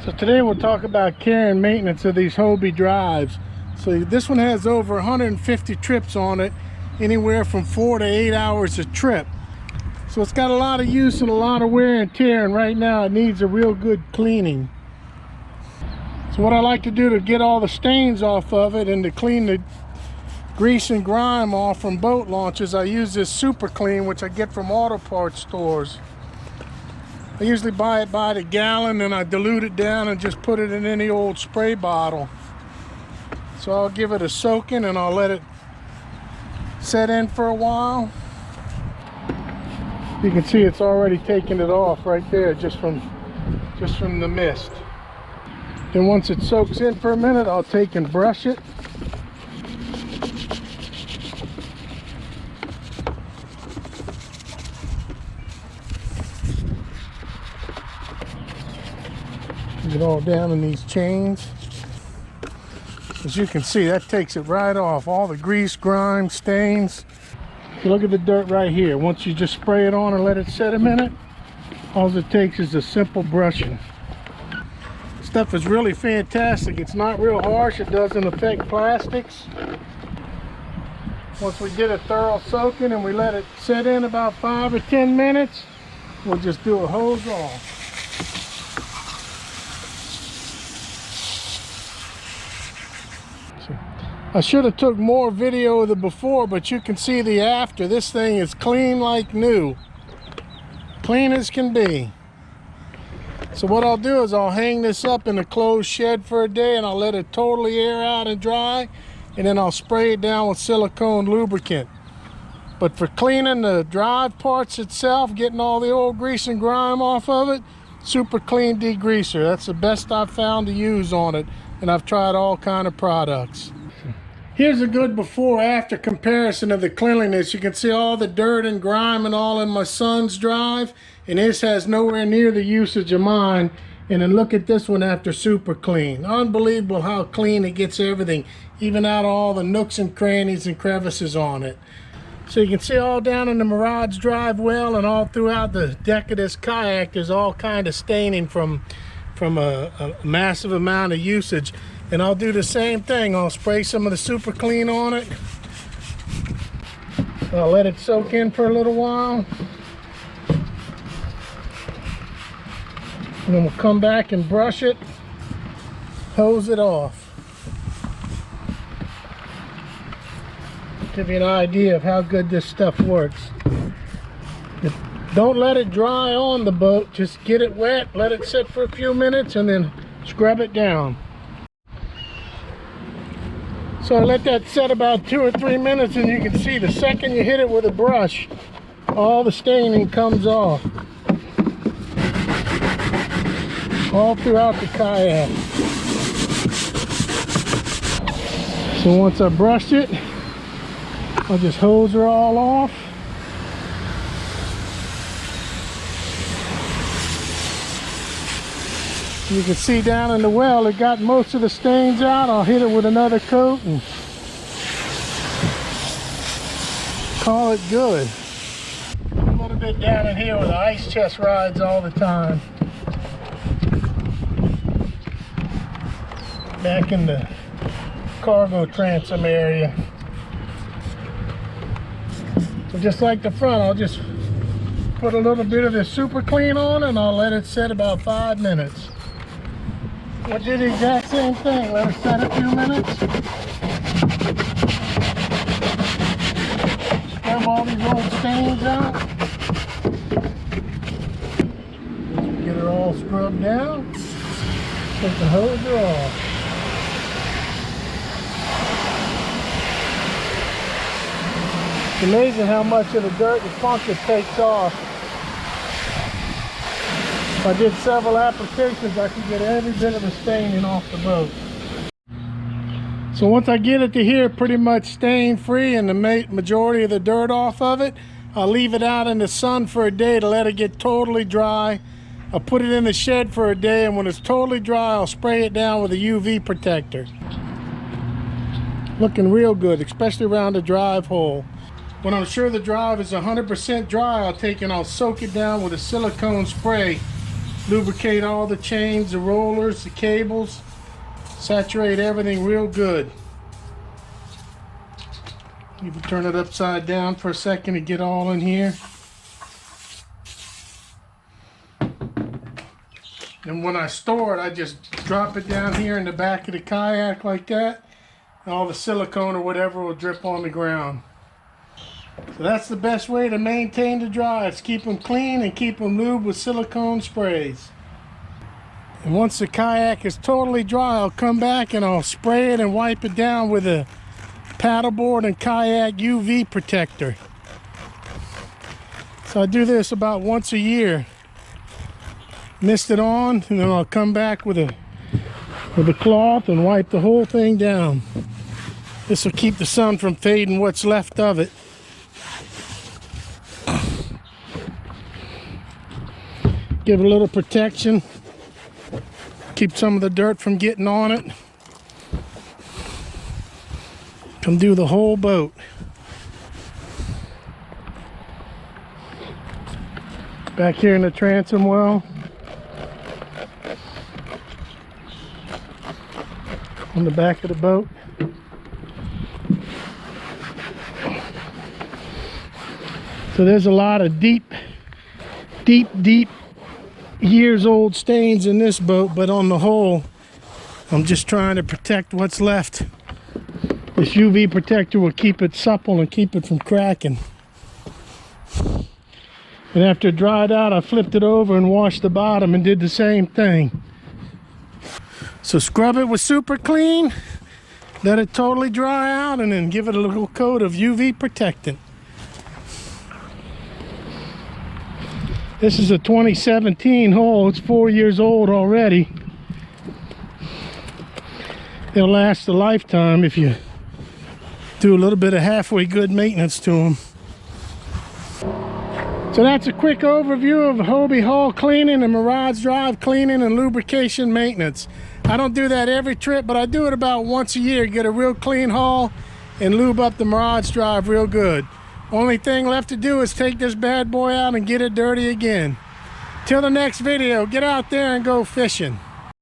So today we'll talk about care and maintenance of these Hobie drives. So this one has over 150 trips on it, anywhere from 4 to 8 hours a trip. So it's got a lot of use and a lot of wear and tear, and right now it needs a real good cleaning. So what I like to do to get all the stains off of it and to clean the grease and grime off from boat launches, I use this Super Clean, which I get from auto parts stores. I usually buy it by the gallon, and I dilute it down and just put it in any old spray bottle. So I'll give it a soaking and I'll let it set in for a while. You can see it's already taking it off right there just from the mist. Then once it soaks in for a minute, I'll take and brush it. Get all down in these chains. As you can see, that takes it right off. All the grease, grime, stains. Look at the dirt right here. Once you just spray it on and let it set a minute, all it takes is a simple brushing. Stuff is really fantastic. It's not real harsh. It doesn't affect plastics. Once we get a thorough soaking and we let it set in about 5 or 10 minutes, we'll just do a hose off. I should have took more video of the before, but you can see the after. This thing is clean like new. Clean as can be. So what I'll do is I'll hang this up in a closed shed for a day, and I'll let it totally air out and dry, and then I'll spray it down with silicone lubricant. But for cleaning the drive parts itself, getting all the old grease and grime off of it, Super Clean degreaser. That's the best I've found to use on it, and I've tried all kind of products. Here's a good before-after comparison of the cleanliness. You can see all the dirt and grime and all in my son's drive, and this has nowhere near the usage of mine. And then look at this one after Super Clean. Unbelievable how clean it gets everything, even out all the nooks and crannies and crevices on it. So you can see all down in the Mirage drive well, and all throughout the deck of this Kayak, there's all kind of staining from a massive amount of usage. And I'll do the same thing. I'll spray some of the Super Clean on it. I'll let it soak in for a little while. And then we'll come back and brush it, hose it off. Give you an idea of how good this stuff works. Don't let it dry on the boat. Just get it wet, let it sit for a few minutes, and then scrub it down. So I let that set about 2 or 3 minutes, and you can see the second you hit it with a brush, all the staining comes off. All throughout the Kayak. So once I brushed it, I'll just hose her all off. You can see down in the well, it got most of the stains out. I'll hit it with another coat and call it good. A little bit down in here where the ice chest rides all the time. Back in the cargo transom area. So just like the front, I'll just put a little bit of this Super Clean on, and I'll let it set about 5 minutes. We'll do the exact same thing. Let it set a few minutes. Scrub all these old stains out. Get her all scrubbed down. Take the hoser off. It's amazing how much of the dirt and funk it takes off. If I did several applications, I could get every bit of the staining off the boat. So once I get it to here pretty much stain free and the majority of the dirt off of it, I'll leave it out in the sun for a day to let it get totally dry. I'll put it in the shed for a day, and when it's totally dry, I'll spray it down with a UV protector. Looking real good, especially around the drive hole. When I'm sure the drive is 100% dry, I'll take and I'll soak it down with a silicone spray Lubricate all the chains, the rollers, the cables. Saturate everything real good. You can turn it upside down for a second to get all in here. And when I store it, I just drop it down here in the back of the kayak like that. And all the silicone or whatever will drip on the ground. So that's the best way to maintain the drives. Keep them clean and keep them lubed with silicone sprays. And once the kayak is totally dry, I'll come back and I'll spray it and wipe it down with a paddleboard and kayak UV protector. So I do this about once a year. Mist it on, and then I'll come back with a cloth and wipe the whole thing down. This will keep the sun from fading what's left of it. Give it a little protection. Keep some of the dirt from getting on it. Come do the whole boat. Back here in the transom well. On the back of the boat. So there's a lot of deep years old stains in this boat, but on the whole, I'm just trying to protect what's left. This UV protector will keep it supple and keep it from cracking. And after it dried out, I flipped it over and washed the bottom and did the same thing. So scrub it with super clean, let it totally dry out, and then give it a little coat of UV protectant. This is a 2017 hull. It's 4 years old already. It'll last a lifetime if you do a little bit of halfway good maintenance to them. So that's a quick overview of Hobie hull cleaning and Mirage drive cleaning and lubrication maintenance. I don't do that every trip, but I do it about once a year. Get a real clean hull and lube up the Mirage drive real good. Only thing left to do is take this bad boy out and get it dirty again. Till the next video, get out there and go fishing.